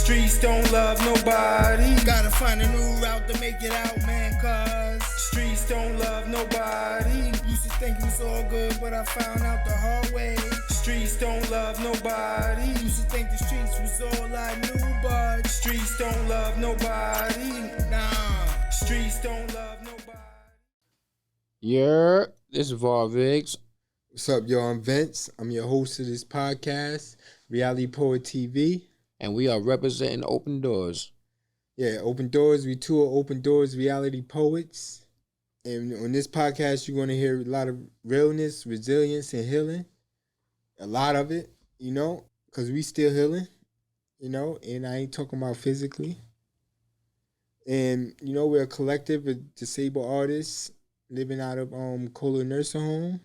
Streets don't love nobody. Gotta find a new route to make it out, man, cause streets don't love nobody. Used to think it was all good, but I found out the hard way. Streets don't love nobody. Used to think the streets was all I knew, but streets don't love nobody. Nah, streets don't love nobody. Yeah, this is Viggz. What's up, y'all? I'm Vince. I'm your host of this podcast, Reality Poet TV. And we are representing Open Doors. Yeah, Open Doors. We tour Open Doors Reality Poets. And on this podcast, you're going to hear a lot of realness, resilience, and healing. A lot of it, because we still healing, and I ain't talking about physically. And, we're a collective of disabled artists living out of Kohler Nursing Home.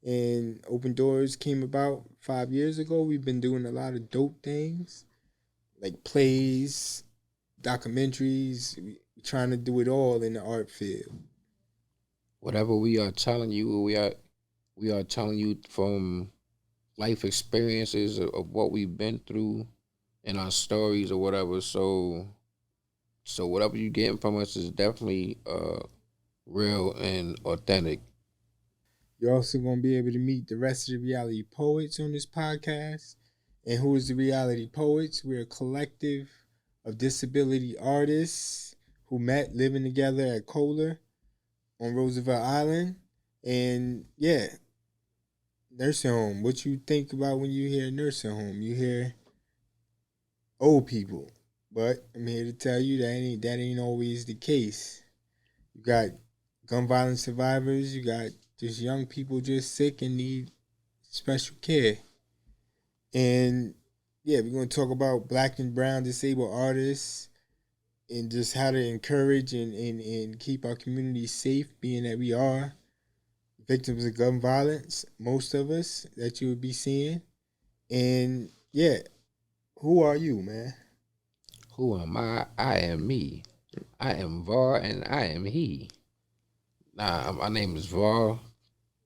And Open Doors came about 5 years ago. We've been doing a lot of dope things, like plays, documentaries. We're trying to do it all in the art field. Whatever we are telling you, we are telling you from life experiences of what we've been through in our stories or whatever. So whatever you're getting from us is definitely real and authentic. You're also going to be able to meet the rest of the reality poets on this podcast. And who is the reality poets? We're a collective of disability artists who met living together at Kohler on Roosevelt Island. And yeah, nursing home. What you think about when you hear nursing home? You hear old people. But I'm here to tell you that ain't always the case. You got gun violence survivors. You got just young people just sick and need special care. And yeah, we're going to talk about Black and brown disabled artists and just how to encourage and keep our community safe, being that we are victims of gun violence, most of us that you would be seeing. And yeah, who are you, man? Who am I? I am me. I am Var and I am he. My name is Var.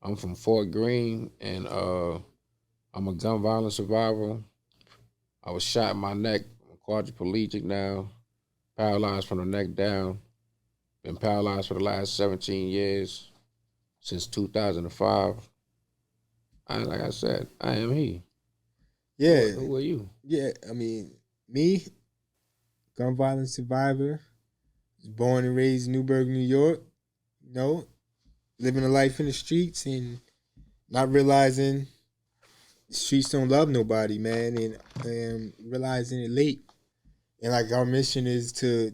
I'm from Fort Greene, and I'm a gun violence survivor. I was shot in my neck. I'm quadriplegic now, paralyzed from the neck down. Been paralyzed for the last 17 years, since 2005. Like I said, I am he. Yeah. Who are you? Yeah, I mean, me, gun violence survivor, was born and raised in Newburgh, New York, living a life in the streets and not realizing the streets don't love nobody, man, and realizing it late. And like our mission is to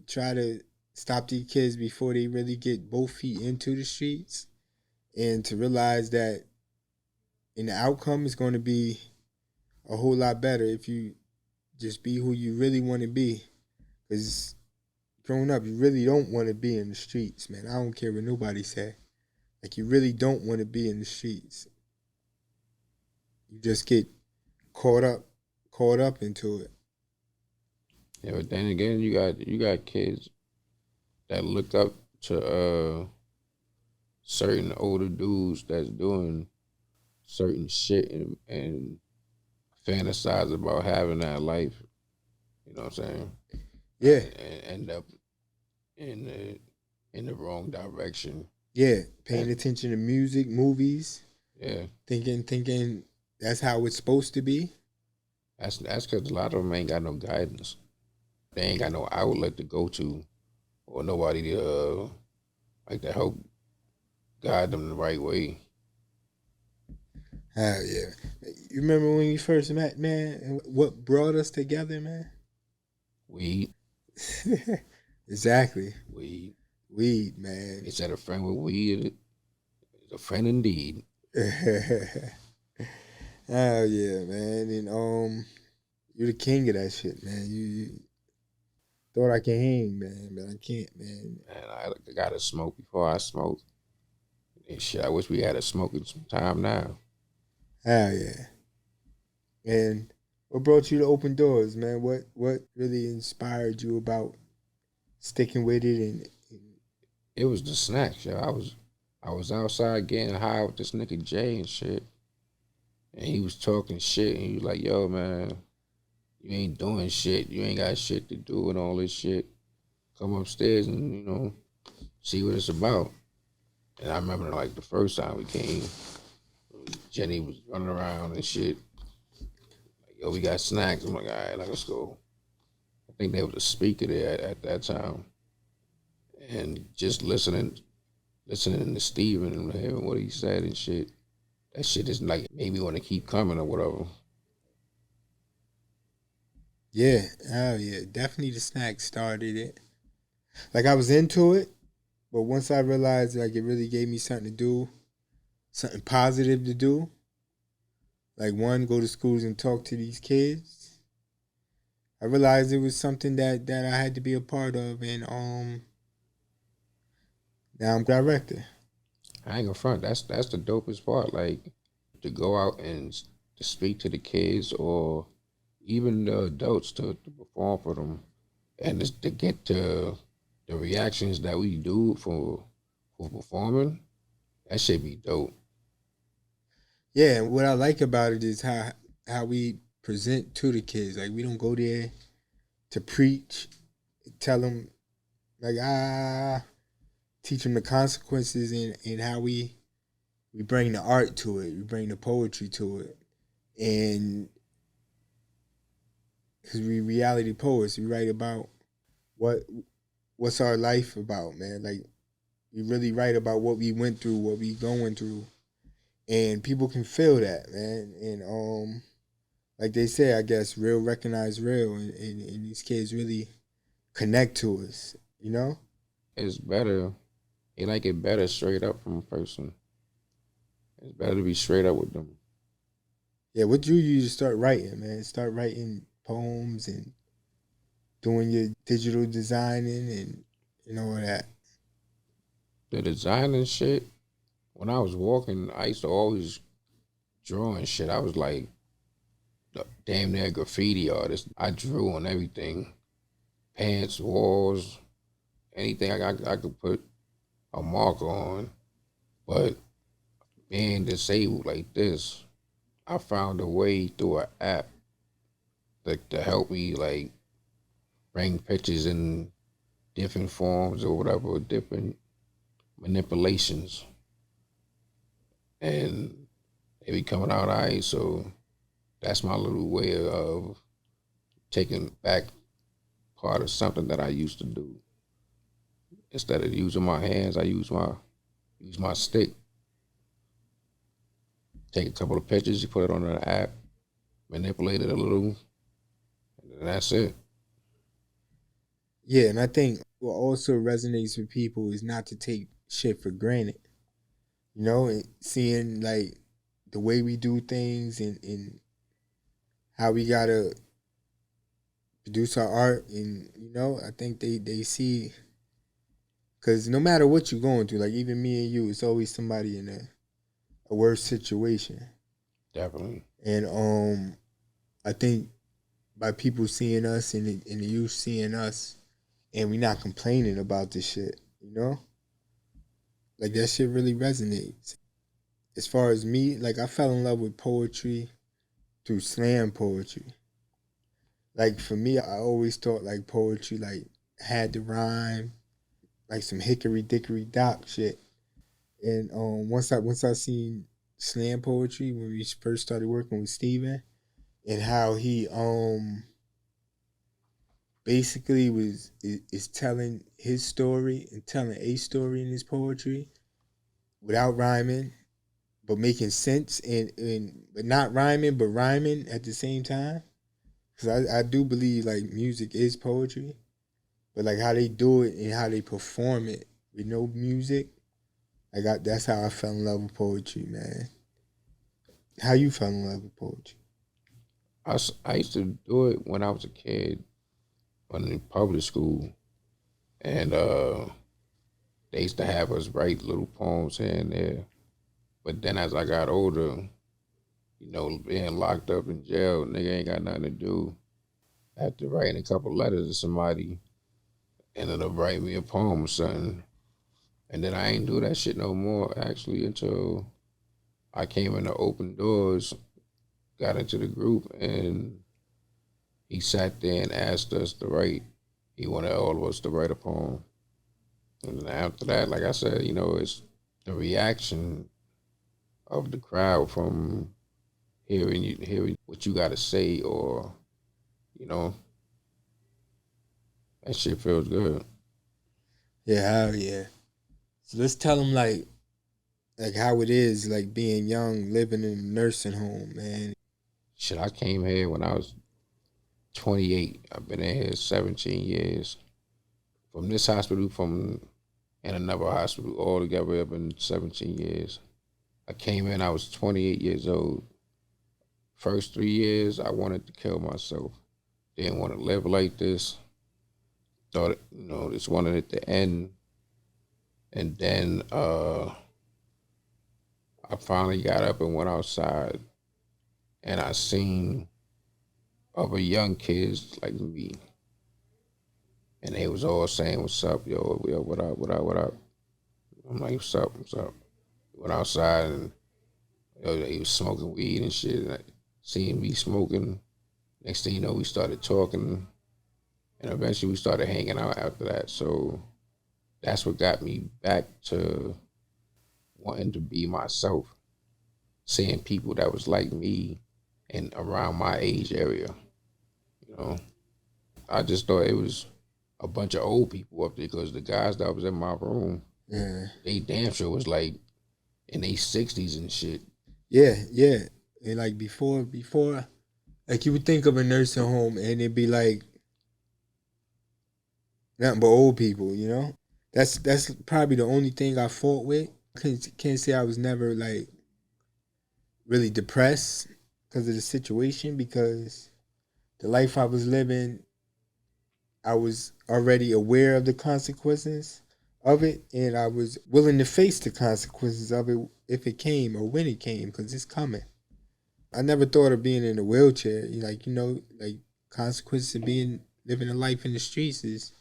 try to stop these kids before they really get both feet into the streets, and to realize that in the outcome is going to be a whole lot better if you just be who you really want to be. Because growing up, you really don't want to be in the streets, man. I don't care what nobody say. Like, you really don't want to be in the streets. You just get caught up into it. Yeah, but then again, you got kids that look up to certain older dudes that's doing certain shit and fantasize about having that life. You know what I'm saying? Yeah. And end up in the wrong direction. Yeah, paying attention to music, movies. Yeah. Thinking that's how it's supposed to be. That's because a lot of them ain't got no guidance. They ain't got no outlet to go to, or nobody to to help guide them the right way. Hell yeah. You remember when we first met, man, and what brought us together, man? Weed. Exactly. Weed, man. He said a friend with weed is a friend indeed. Oh yeah, man. And you're the king of that shit, man. You thought I can hang, man, but I can't, man. Man, I gotta smoke before I smoke. And shit, I wish we had a smoking some time now. Hell yeah. And what brought you to Open Doors, man? What really inspired you about sticking with it? And it was the snacks, yo. I was outside getting high with this nigga Jay and shit. And he was talking shit, and he was like, yo, man, You ain't doing shit. You ain't got shit to do and all this shit. Come upstairs and, see what it's about. And I remember like the first time we came, Jenny was running around and shit. Like, yo, we got snacks. I'm like, all right, let's go. I think there was a speaker there at that time. And just listening to Steven and hearing what he said and shit. That shit is like made me want to keep coming or whatever. Yeah, oh yeah, definitely the snack started it. Like I was into it, but once I realized like it really gave me something to do, something positive to do, like one, go to schools and talk to these kids. I realized it was something that I had to be a part of, and now I'm director. I ain't gonna front. That's the dopest part. Like to go out and to speak to the kids or even the adults to perform for them, and just to get to the reactions that we do for performing. That should be dope. Yeah, and what I like about it is how we present to the kids. Like we don't go there to preach, tell them like teach them the consequences and how we bring the art to it, we bring the poetry to it, and because we reality poets, we write about what what's our life about, man. Like we really write about what we went through, what we going through, and people can feel that, man. And like they say, I guess real recognize real, and these kids really connect to us, you know. It's better. They like it better straight up from a person. It's better to be straight up with them. Yeah, what drew you to start writing, man? Start writing poems and doing your digital designing and all that. The design and shit. When I was walking, I used to always draw and shit. I was like damn near graffiti artist. I drew on everything, pants, walls, anything I could put a marker on. But being disabled like this, I found a way through an app to help me like bring pictures in different forms or whatever, different manipulations, and they be coming out all right. So that's my little way of taking back part of something that I used to do. Instead of using my hands, I use my stick. Take a couple of pictures, you put it on an app, manipulate it a little, and that's it. Yeah, and I think what also resonates with people is not to take shit for granted. You know, and seeing like the way we do things and how we gotta produce our art, and I think they see, because no matter what you're going through, like even me and you, it's always somebody in a worse situation. Definitely. And I think by people seeing us and the youth seeing us, and we not complaining about this shit, like that shit really resonates. As far as me, like I fell in love with poetry through slam poetry. Like for me, I always thought like poetry like had to rhyme, like some hickory dickory dock shit. And once I seen slam poetry when we first started working with Steven, and how he basically is telling his story and telling a story in his poetry without rhyming, but making sense, and but not rhyming but rhyming at the same time. Because I do believe like music is poetry, but like how they do it and how they perform it with no music, like that's how I fell in love with poetry, man. How you fell in love with poetry? I used to do it when I was a kid, when in public school, and they used to have us write little poems here and there. But then as I got older, being locked up in jail, nigga ain't got nothing to do. After writing a couple letters to somebody, ended up writing me a poem or something. And then I ain't do that shit no more, actually, until I came into Open Doors, got into the group, and he sat there and asked us to write. He wanted all of us to write a poem. And then after that, like I said, it's the reaction of the crowd from hearing what you got to say, or you know, that shit feels good. Yeah, hell yeah. So let's tell them like how it is, like being young, living in a nursing home, man. Shit, I came here when I was 28. I've been in here 17 years. From this hospital, and another hospital, all together up in 17 years. I came in, I was 28 years old. First 3 years, I wanted to kill myself. Didn't want to live like this. Thought, just wanted it to end. And then I finally got up and went outside, and I seen other young kids like me. And they was all saying, "What's up, yo? Yo, what up, what up, what up?" I'm like, "What's up, what's up?" Went outside, and they was smoking weed and shit. And I seen me smoking. Next thing you know, we started talking, and eventually we started hanging out after that. So that's what got me back to wanting to be myself. Seeing people that was like me and around my age area, you know. I just thought it was a bunch of old people up there, because the guys that was in my room, they damn sure was like in their 60s and shit. Yeah, yeah. And like before, like you would think of a nursing home and it'd be like nothing but old people, you know? That's probably the only thing I fought with. Can't say I was never like really depressed because of the situation, because the life I was living, I was already aware of the consequences of it, and I was willing to face the consequences of it if it came or when it came, because it's coming. I never thought of being in a wheelchair. Like consequences of living a life in the streets is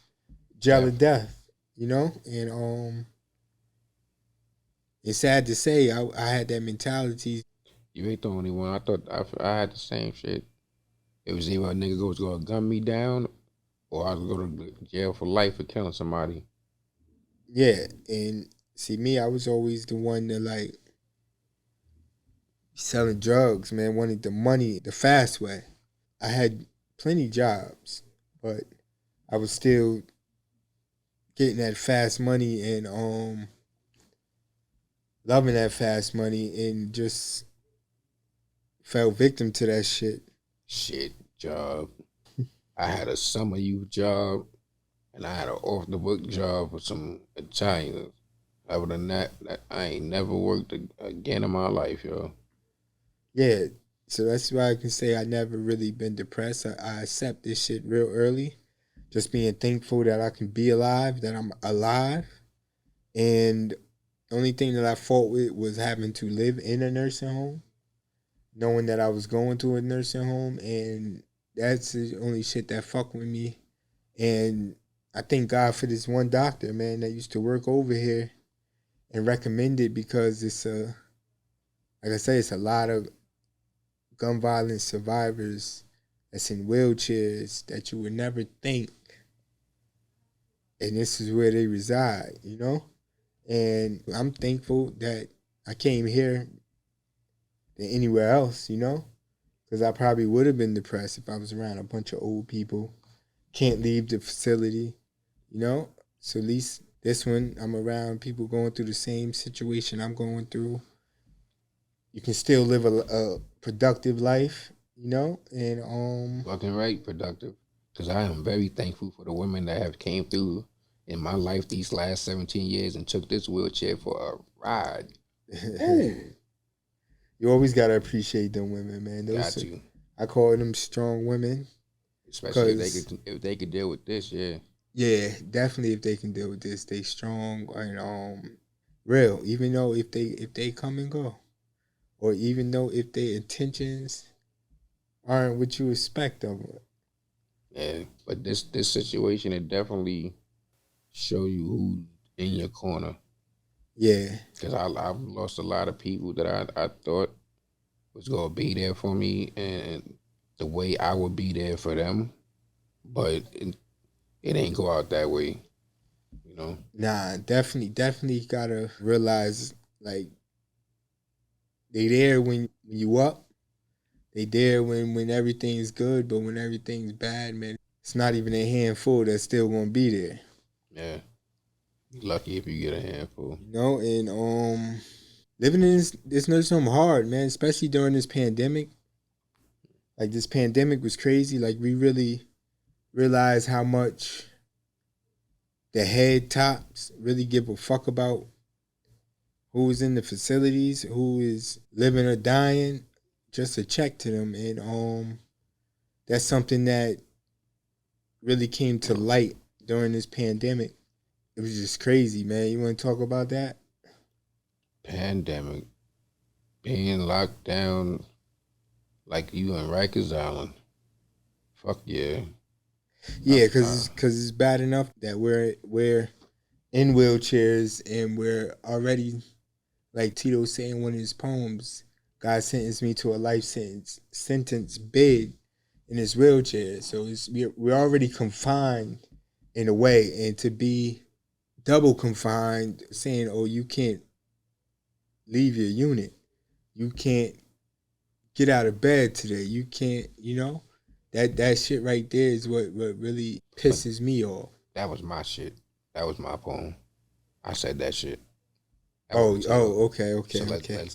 jail or death. And it's sad to say I had that mentality. You ain't the only one. I thought I had the same shit. It was either a nigga was gonna gun me down, or I was gonna go to jail for life for killing somebody. Yeah, and see me, I was always the one that like selling drugs, man, wanted the money the fast way. I had plenty jobs, but I was still getting that fast money and loving that fast money, and just fell victim to that shit. Shit, job. I had a summer youth job, and I had an off the book job with some Italians. Other than that, I ain't never worked again in my life, yo. Yeah, so that's why I can say I never really been depressed. I accept this shit real early. Just being thankful that I can be alive, that I'm alive. And the only thing that I fought with was having to live in a nursing home, knowing that I was going to a nursing home, and that's the only shit that fucked with me. And I thank God for this one doctor, man, that used to work over here and recommended, because like I say, it's a lot of gun violence survivors that's in wheelchairs that you would never think, and this is where they reside, And I'm thankful that I came here than anywhere else, because I probably would have been depressed if I was around a bunch of old people, can't leave the facility, So at least this one, I'm around people going through the same situation I'm going through. You can still live a productive life, and Fucking right, productive. Because I am very thankful for the women that have came through in my life these last 17 years and took this wheelchair for a ride. You always gotta appreciate them women, man. Got you. I call them strong women. Especially if they could deal with this, yeah. Yeah, definitely if they can deal with this, they strong and real. Even though if they come and go, or even though if their intentions aren't what you expect of them. Yeah, but this situation, it definitely show you who's in your corner. Yeah. Because I've lost a lot of people that I thought was going to be there for me, and the way I would be there for them, but it ain't go out that way, you know. Nah, definitely gotta realize like they there when you up. They there when everything's good, but when everything's bad, man, it's not even a handful that's still gonna be there. Yeah, you lucky if you get a handful. You know, and living in this nursing home hard, man, especially during this pandemic. Like this pandemic was crazy. Like we really realized how much the head tops really give a fuck about who is in the facilities, who is living or dying, just a check to them. And that's something that really came to light during this pandemic. It was just crazy, man. You want to talk about that? Pandemic, being locked down like you in Rikers Island. Fuck yeah. Yeah, because it's bad enough that we're in wheelchairs and we're already, like Tito saying in one of his poems, God sentenced me to a life sentence big in his wheelchair. So we're already confined in a way, and to be double confined, saying, oh, you can't leave your unit, you can't get out of bed today, you can't, that shit right there is what really pisses me off. That was my shit. That was my poem. I said that shit. Okay. So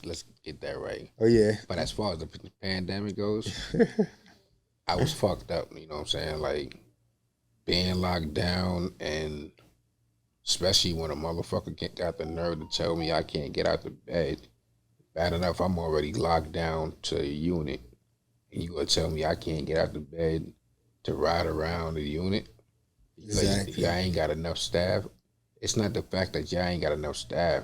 let's get that right. Oh yeah. But as far as the pandemic goes, I was fucked up. You know what I'm saying? Like being locked down, and especially when a motherfucker got the nerve to tell me I can't get out the bed. Bad enough, I'm already locked down to a unit, and you gonna tell me I can't get out the bed to ride around the unit? Exactly. Y'all ain't got enough staff. It's not the fact that y'all ain't got enough staff.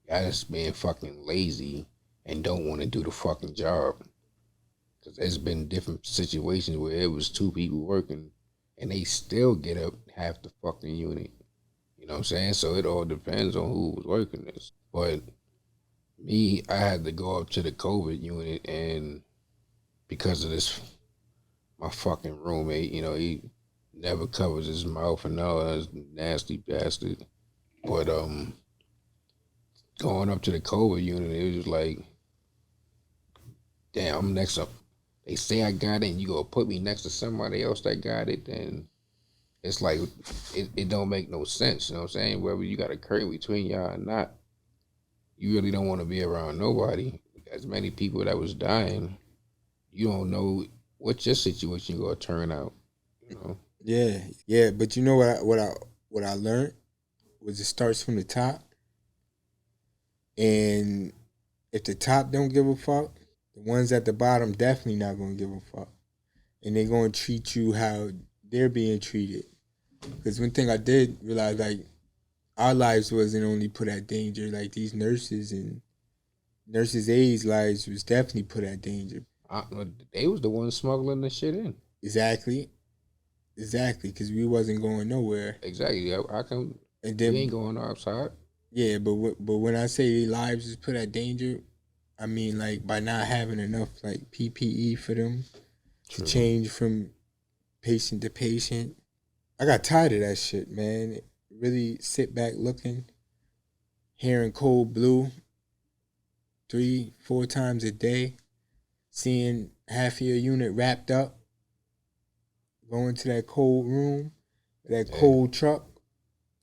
Y'all just being fucking lazy and don't want to do the fucking job. Because there's been different situations where it was 2 people working and they still get up half the fucking unit. You know what I'm saying? So it all depends on who was working this. But me, I had to go up to the COVID unit, and because of this, my fucking roommate, he never covers his mouth and all that nasty bastard. But going up to the COVID unit, it was like, damn, I'm next up. They say I got it, and you gonna put me next to somebody else that got it, then it's like it don't make no sense. You know what I'm saying? Whether you got a curtain between y'all or not, you really don't want to be around nobody. As many people that was dying, you don't know what your situation gonna turn out. Yeah. But you know what I learned was it starts from the top, and if the top don't give a fuck, the ones at the bottom definitely not gonna give a fuck, and they're gonna treat you how they're being treated. Because one thing I did realize, like, our lives wasn't only put at danger. Like these nurses and nurses' aides' lives was definitely put at danger. They was the ones smuggling the shit in. Exactly, because we wasn't going nowhere. Exactly. I can. And then we ain't going outside. Yeah, but when I say their lives is put at danger, I mean like by not having enough like PPE for them to change from patient to patient. I got tired of that shit, man. Really sit back looking, hearing Cold Blue 3-4 times a day, seeing half of your unit wrapped up, going to that cold room, that cold truck,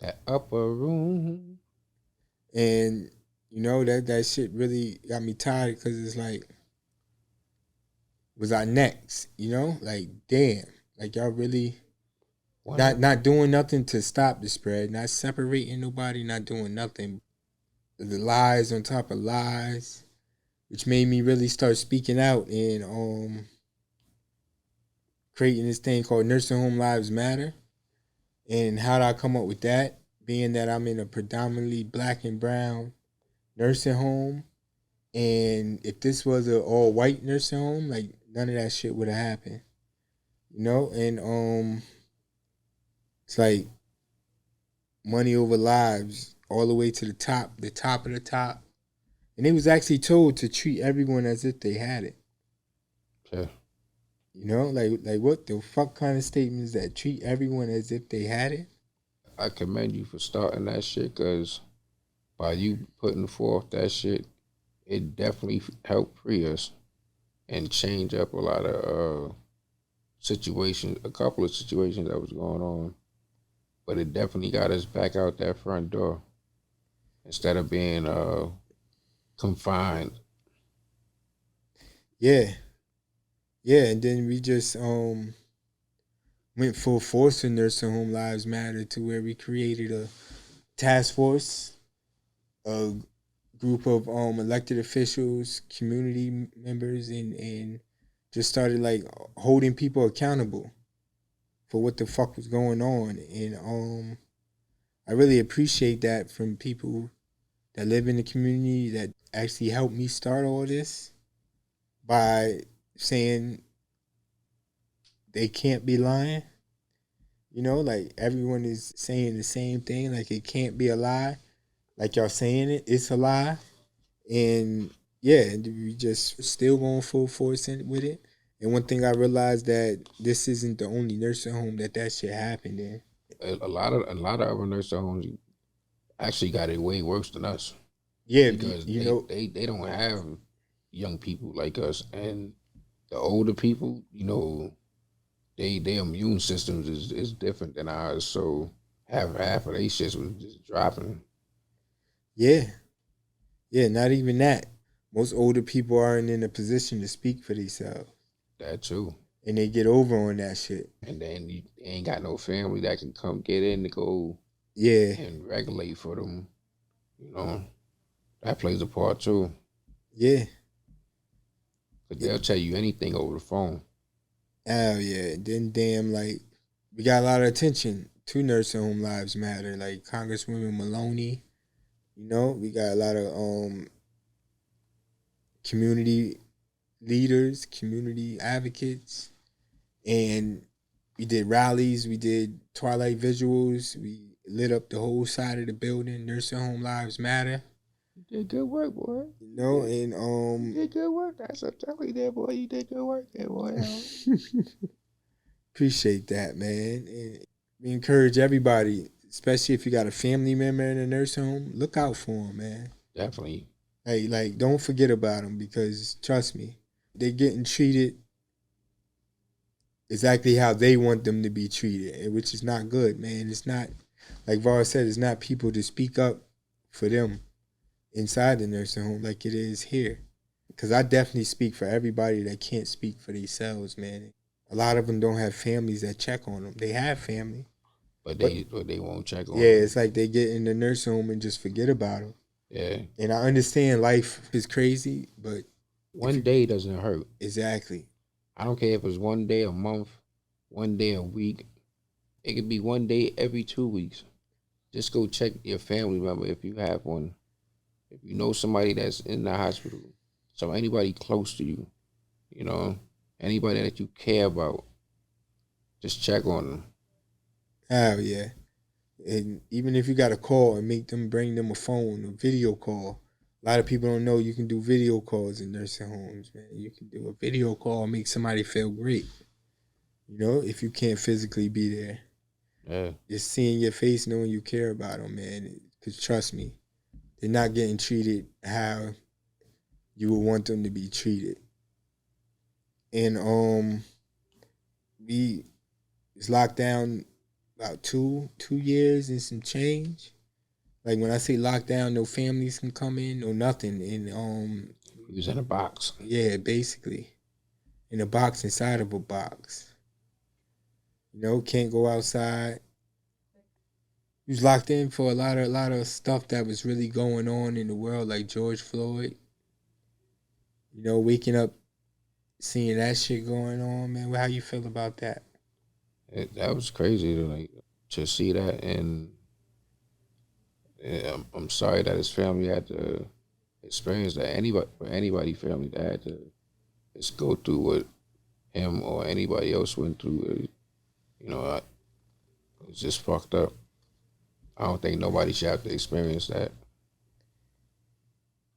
that upper room, and that shit really got me tired because it's like, was I next? Like damn, like y'all really not doing nothing to stop the spread, not separating nobody, not doing nothing. The lies on top of lies, which made me really start speaking out and creating this thing called Nursing Home Lives Matter. And how did I come up with that? Being that I'm in a predominantly black and brown nursing home, and if this was an all white nursing home, like none of that shit would have happened, And it's like money over lives all the way to the top of the top, and they was actually told to treat everyone as if they had it. Yeah. You know, like what the fuck kind of statements that treat everyone as if they had it? I commend you for starting that shit, because by you putting forth that shit, it definitely helped free us and change up a lot of situations, a couple of situations that was going on. But it definitely got us back out that front door instead of being confined. Yeah, yeah, and then we just went full force in nursing home lives matter to where we created a task force, a group of elected officials, community members, and just started like holding people accountable for what the fuck was going on. And I really appreciate that from people that live in the community that actually helped me start all this by saying they can't be lying. You know, like everyone is saying the same thing, like it can't be a lie. Like y'all saying it, it's a lie. And yeah, we just still going full force with it. And one thing I realized that this isn't the only nursing home that shit happened in. A lot of other nursing homes actually got it way worse than us, Yeah, because you they, know, they, they don't have young people like us, and the older people, their immune systems is different than ours. So half of their shit was just dropping. yeah, yeah, not even that. Most older people aren't in a position to speak for themselves, That too. and they get over on that shit. And then you ain't got no family that can come get in to go Yeah, and regulate for them. You know, that plays a part too. yeah, Cause they'll tell you anything over the phone. oh yeah. Then damn, like we got a lot of attention to nursing home lives matter. Like Congresswoman Maloney, you know, we got a lot of community leaders, community advocates, and we did rallies, we did twilight visuals, we lit up the whole side of the building. Nursing home lives matter, You did good work, boy. you know, and You did good work. That's a telling you there, boy. You did good work there, boy. appreciate that, man. And we encourage everybody, especially if you got a family member in a nursing home, look out for them, man. Definitely. Like don't forget about them because trust me, they're getting treated exactly how they want them to be treated, which is not good, man. It's not, like Var said, it's not people to speak up for them inside the nursing home like it is here. Because I definitely speak for everybody that can't speak for themselves, man. A lot of them don't have families that check on them. They have family, But but they won't check on yeah, them. it's like they get in the nursing home and just forget about them. Yeah. And I understand life is crazy, but One day doesn't hurt. exactly. I don't care if it's one day a month, one day a week. It could be one day every 2 weeks. Just go check your family member if you have one. If you know somebody that's in the hospital, so anybody close to you, you know, anybody that you care about, just check on them. Oh yeah. And even if you got to call and make them bring them a phone, a video call. A lot of people don't know you can do video calls in nursing homes, man. You can do a video call and make somebody feel great. You know, if you can't physically be there, Yeah. just seeing your face, knowing you care about them, man. Because trust me, they're not getting treated how you would want them to be treated. And we was locked down about two years and some change. Like when I say lockdown, no families can come in, no nothing. And He was in a box. yeah, basically in a box inside of a box. You know, can't go outside. He was locked in for a lot of stuff that was really going on in the world, like George Floyd. You know, waking up, seeing that shit going on, man. How you feel about that? That was crazy to see that, and I'm sorry that his family had to experience that. Anybody family that had to just go through what him or anybody else went through. It's just fucked up. I don't think nobody should have to experience that.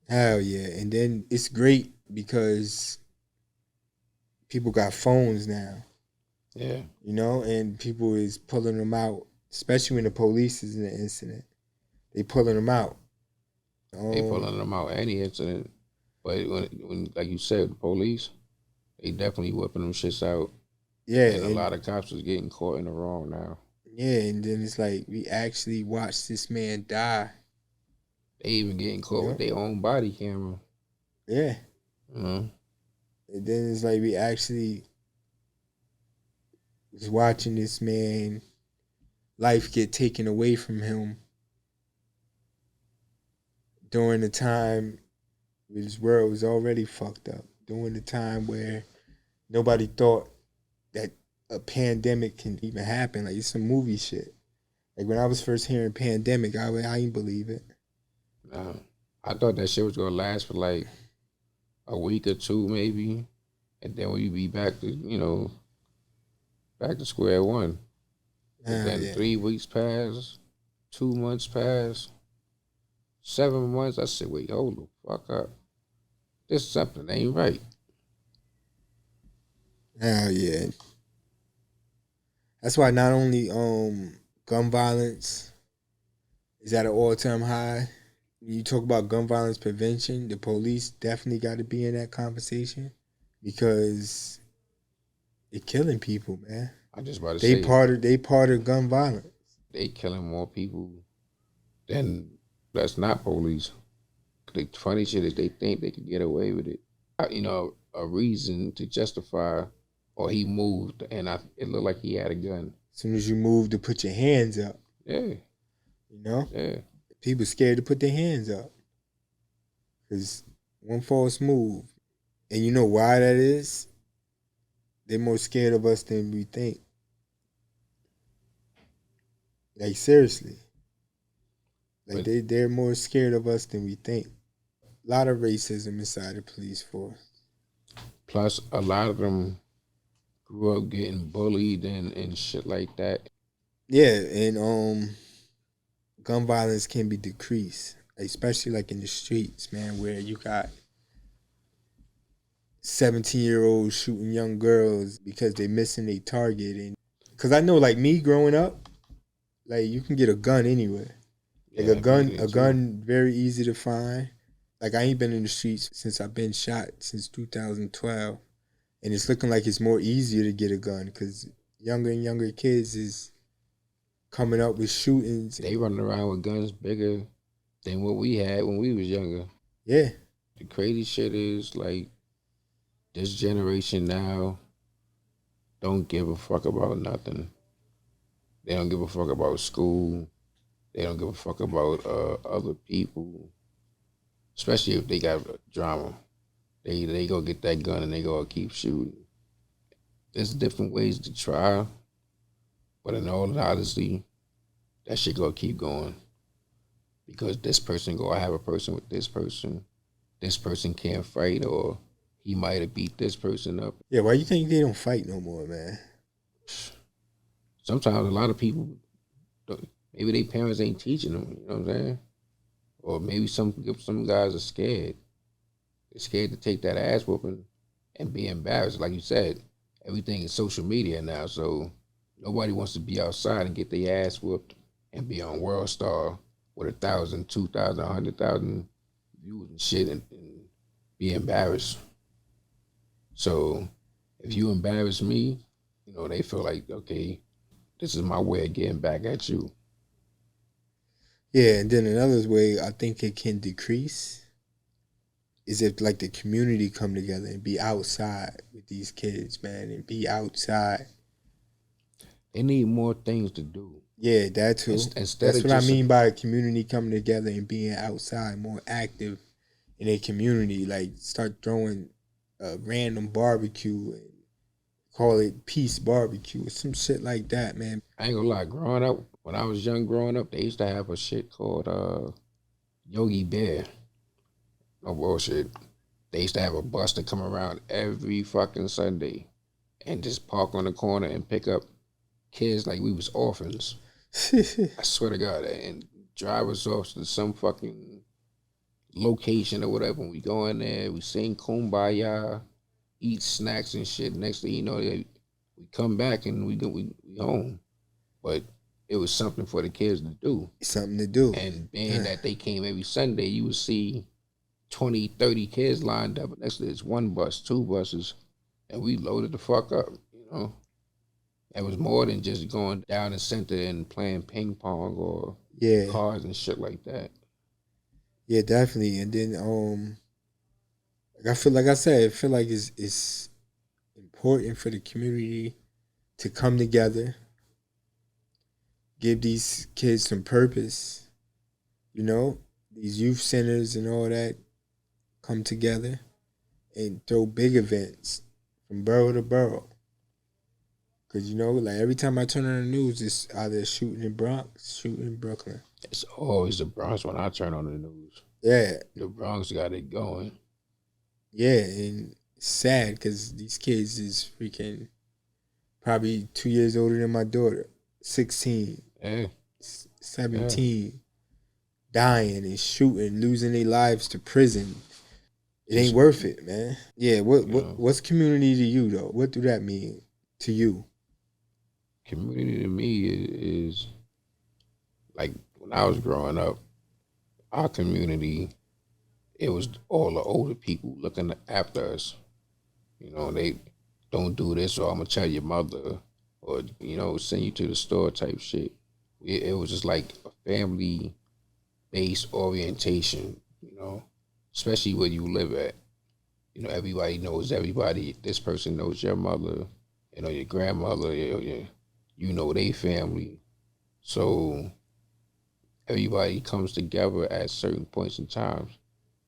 Hell yeah. And then it's great because people got phones now. Yeah. You know, and people is pulling them out, especially when the police is in the incident. They pulling them out. They pulling them out any incident. But when like you said, the police, they definitely whipping them shits out. Yeah, and a lot of cops is getting caught in the wrong now. Yeah, and then it's like we actually watched this man die. They even getting caught with their own body camera. Yeah. And then it's like we actually was watching this man life get taken away from him during the time his world was already fucked up. During the time where nobody thought that a pandemic can even happen. Like, it's some movie shit. Like, when I was first hearing pandemic, I didn't believe it. I thought that shit was gonna last for like a week or two, maybe, and then we'd be back to back to square one. And then 3 weeks passed, 2 months passed, 7 months. I said, wait, hold the fuck up. This something ain't right. Oh yeah. That's why not only gun violence is at an all-time high. When you talk about gun violence prevention, the police definitely got to be in that conversation because they're killing people, man. I just about to say they part of gun violence. They killing more people than that's not police. The funny shit is they think they could get away with it. A reason to justify, or he moved and it looked like he had a gun. As soon as you move to put your hands up. Yeah. You know? Yeah. People scared to put their hands up. Because one false move. And you know why that is? They're more scared of us than we think. Like, seriously. Like, they're more scared of us than we think. A lot of racism inside the police force. Plus, a lot of them grew up getting bullied and shit like that. Yeah, and gun violence can be decreased, especially like in the streets, man, where you got 17-year-olds shooting young girls because they're missing their target. And because I know, like me growing up, like you can get a gun anywhere. Like a gun very easy to find. Like I ain't been in the streets since I've been shot since 2012, and it's looking like it's more easier to get a gun because younger and younger kids is coming up with shootings. They running around with guns bigger than what we had when we was younger. Yeah. The crazy shit is like this generation now don't give a fuck about nothing. They don't give a fuck about school. They don't give a fuck about other people, especially if they got drama. They go get that gun and they go keep shooting. There's different ways to try, but in all honesty, that shit gonna keep going because this person gonna have a person with this person. This person can't fight, or he might have beat this person up. Yeah, why you think they don't fight no more, man? Sometimes a lot of people, maybe their parents ain't teaching them. You know what I'm saying? Or maybe some guys are scared. They're scared to take that ass whooping and be embarrassed. Like you said, everything is social media now, so nobody wants to be outside and get their ass whooped and be on World Star with 1,000, 2,000, 100,000 views and shit and be embarrassed. So if you embarrass me, they feel like, okay, this is my way of getting back at you. Yeah, and then another way I think it can decrease is if like the community come together and be outside with these kids, man, and be outside. They need more things to do. Yeah, that too. That's what I mean by a community coming together and being outside, more active in a community. Like start throwing a random barbecue and call it peace barbecue or some shit like that, man. I ain't gonna lie, when I was young growing up, they used to have a shit called Yogi Bear. No bullshit. They used to have a bus to come around every fucking Sunday and just park on the corner and pick up kids like we was orphans. I swear to God, and drive us off to some fucking location or whatever. We go in there, we sing Kumbaya, eat snacks and shit. Next thing you know, we come back and we home. But it was something for the kids to do. Something to do. And being that they came every Sunday, you would see 20, 30 kids lined up next to this one bus, two buses, and we loaded the fuck up, you know. It was more than just going down the center and playing ping pong or cards and shit like that. Yeah, definitely. And then I feel like it's important for the community to come together, give these kids some purpose, you know, these youth centers and all that come together and throw big events from borough to borough. Cause you know, like every time I turn on the news, it's either shooting in Bronx, shooting in Brooklyn. It's always the Bronx when I turn on the news. Yeah, the Bronx got it going. Yeah, and it's sad because these kids is freaking probably 2 years older than my daughter, 16, 17, dying and shooting, losing their lives to prison. It ain't worth it, man. Yeah, what's community to you though? What do that mean to you? Community to me is like when I was growing up, our community, it was all the older people looking after us. You know, they don't do this or I'm gonna tell your mother or, you know, send you to the store type shit. It was just like a family based orientation, you know, especially where you live at. You know, everybody knows everybody. This person knows your mother, you know, your grandmother, you know their family. So everybody comes together at certain points in time.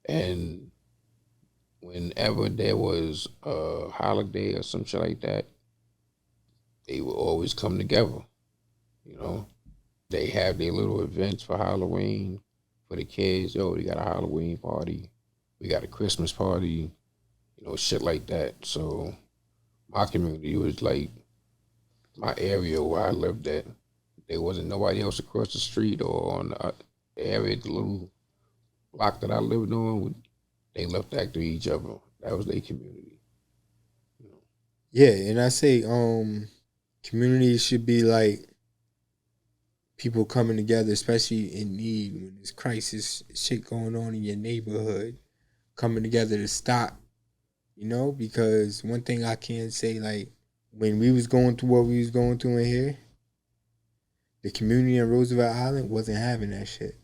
And whenever there was a holiday or some shit like that, they would always come together, you know. They have their little events for Halloween for the kids. Yo, we got a Halloween party. We got a Christmas party, you know, shit like that. So my community was like my area where I lived at. There wasn't nobody else across the street or on the area, the little block that I lived on. They looked after each other. That was their community. You know? Yeah, and I say communities should be like people coming together, especially in need when there's crisis shit going on in your neighborhood, coming together to stop, you know, because one thing I can say, like, when we was going through what we was going through in here, the community in Roosevelt Island wasn't having that shit.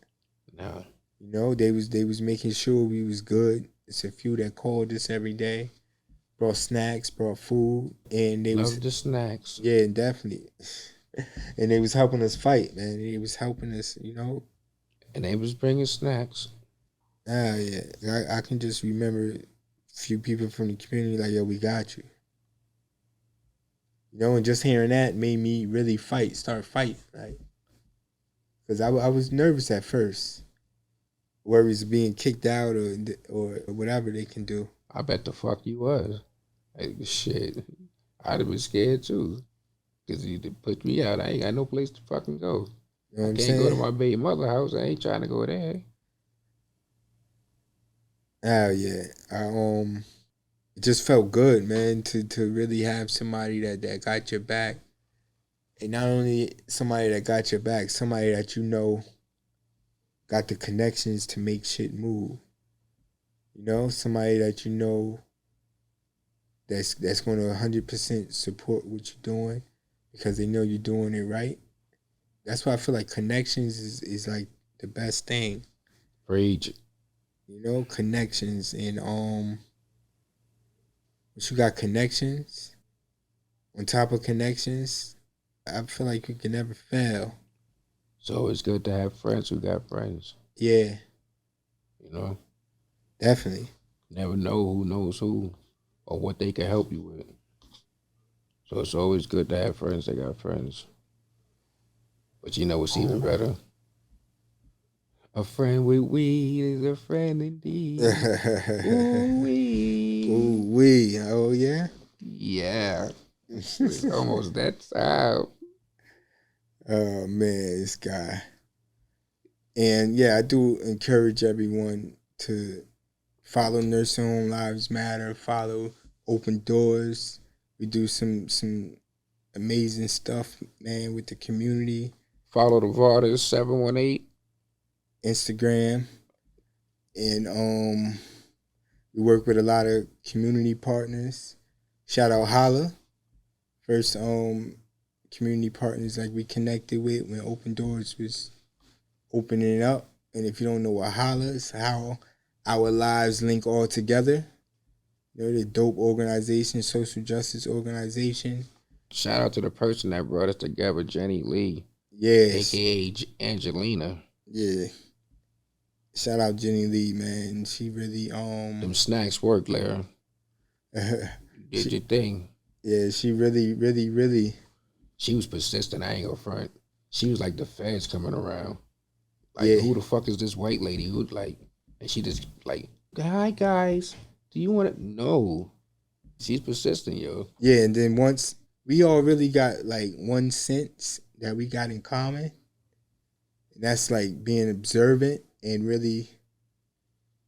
No. You know, they was making sure we was good. It's a few that called us every day, brought snacks, brought food, and they Love the snacks. Yeah, definitely. And they was helping us fight, man. They was helping us, you know. And they was bringing snacks. Yeah. I can just remember a few people from the community like, yo, we got you. You know, and just hearing that made me really start fighting, like. Because I was nervous at first. Worries of being kicked out or whatever they can do. I bet the fuck you was. Like, shit. I'd have been scared too. Because you put me out. I ain't got no place to fucking go. You know what I I'm can't saying? go to my baby mother house. I ain't trying to go there. Oh yeah. It just felt good, man, to really have somebody that got your back. And not only somebody that got your back, somebody that you know got the connections to make shit move. You know, somebody that you know that's going to 100% support what you're doing because they know you're doing it right. That's why I feel like connections is like the best thing. Rage. You know, connections. And once you got connections, on top of connections, I feel like you can never fail. So it's good to have friends who got friends. Yeah. You know? Definitely. Never know who knows who or what they can help you with. So it's always good to have friends that got friends. But you know what's even better? A friend with weed is a friend indeed. Ooh-wee. Ooh-wee. Oh, yeah? Yeah. It's almost that time. Oh, man, this guy. And, yeah, I do encourage everyone to follow Nursing Home Lives Matter, follow open doors. We do some amazing stuff, man, with the community. Follow the Vardas 718. Instagram. And we work with a lot of community partners. Shout out Holla. First community partners like we connected with when Open Doors was opening up. And if you don't know what Holla is, how our lives link all together. They're the dope organization, social justice organization. Shout out to the person that brought us together, Jenny Lee. Yes. AKA Angelina. Yeah. Shout out Jenny Lee, man. She really Them snacks work, Lara. You did your thing. Yeah, she really. She was persistent, I ain't gonna front. She was like the feds coming around. Like, Yeah. who the fuck is this white lady? Who like, and she just like, hi guys, do you want to? No, she's persistent, yo. Yeah, and then once we all really got like one sense that we got in common, and that's like being observant and really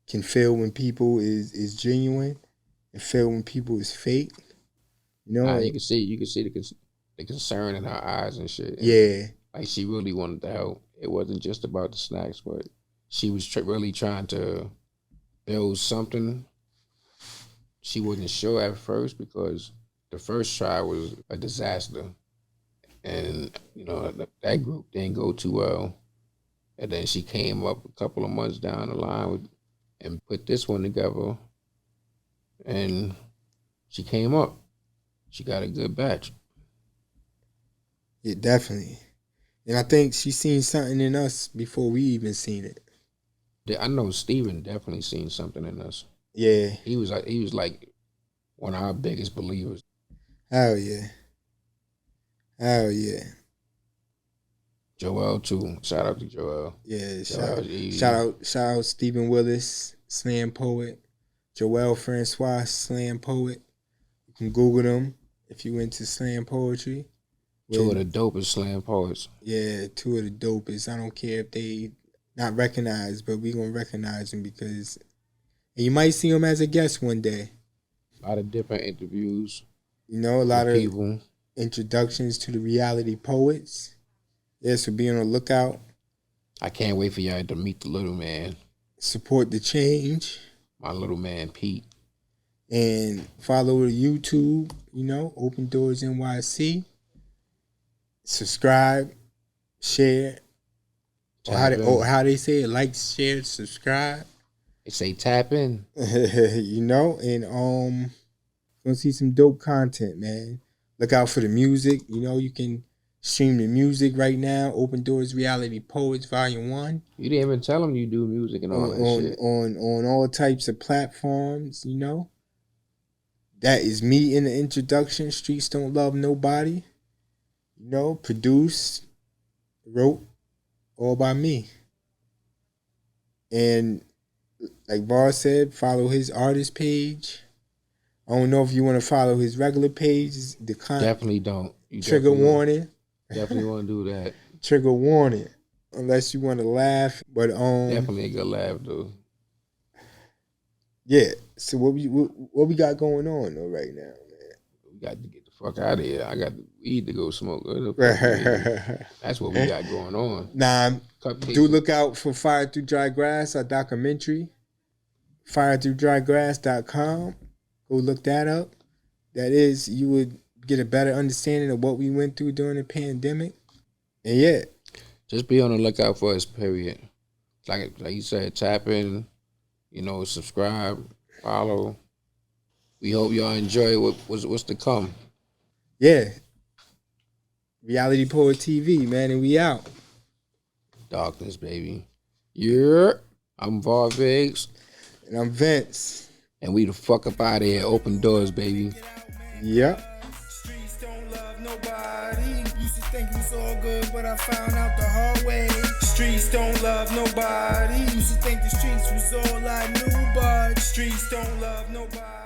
can feel when people is genuine and feel when people is fake. You know, You can see the concern in her eyes and shit. And yeah, like she really wanted to help. It wasn't just about the snacks, but she was really trying to build something. She wasn't sure at first because the first try was a disaster. And, you know, that group didn't go too well. And then she came up a couple of months down the line and put this one together. And she came up. She got a good batch. yeah, definitely. And I think she seen something in us before we even seen it. I know Steven definitely seen something in us. Yeah, He was like one of our biggest believers. hell yeah, hell yeah. Joel too. Shout out to Joel. Yeah, Joel, shout out Stephen Willis, slam poet. Joel Francois, slam poet. You can Google them if you into slam poetry. Two of the dopest slam poets. Yeah, two of the dopest. I don't care if they not recognized, but we gonna recognize them because and you might see them as a guest one day. A lot of different interviews. You know, a lot of people. Introductions to the reality poets. Yeah, so be on the lookout. I can't wait for y'all to meet the little man. Support the change. My little man, Pete. And follow the YouTube, you know, Open Doors NYC. Subscribe, share. Or how they say it, like, share, subscribe. They say tap in. You know, and gonna see some dope content, man. Look out for the music. You know, you can stream the music right now. Open Doors Reality Poets Volume 1. You didn't even tell them you do music and all that shit. On all types of platforms, you know. That is me in the introduction. Streets Don't Love Nobody. You know, produced, wrote, all by me. And like Bar said, follow his artist page. I don't know if you want to follow his regular page. Definitely don't. Trigger warning. Definitely want to do that. Trigger warning. Unless you want to laugh, but definitely a good laugh though. Yeah. So what we got going on though right now, man? We got to get the fuck out of here. I got the weed to go smoke. That's what we got going on. Nah, do look out for Fire Through Dry Grass, our documentary. FireThroughDryGrass.com. Go look that up. That is, you would get a better understanding of what we went through during the pandemic. And yeah. Just be on the lookout for us, period. Like you said, tap in, you know, subscribe, follow. We hope y'all enjoy what's to come. Yeah. Reality Poet TV, man, and we out. Darkness, baby. Yeah. I'm Viggz. And I'm Vince. And we the fuck up out of here. Open doors, baby. Yep. Streets don't love nobody. Used to think it was all good, but I found out the hard way. Streets don't love nobody. Used to think the streets was all I knew, but streets don't love nobody.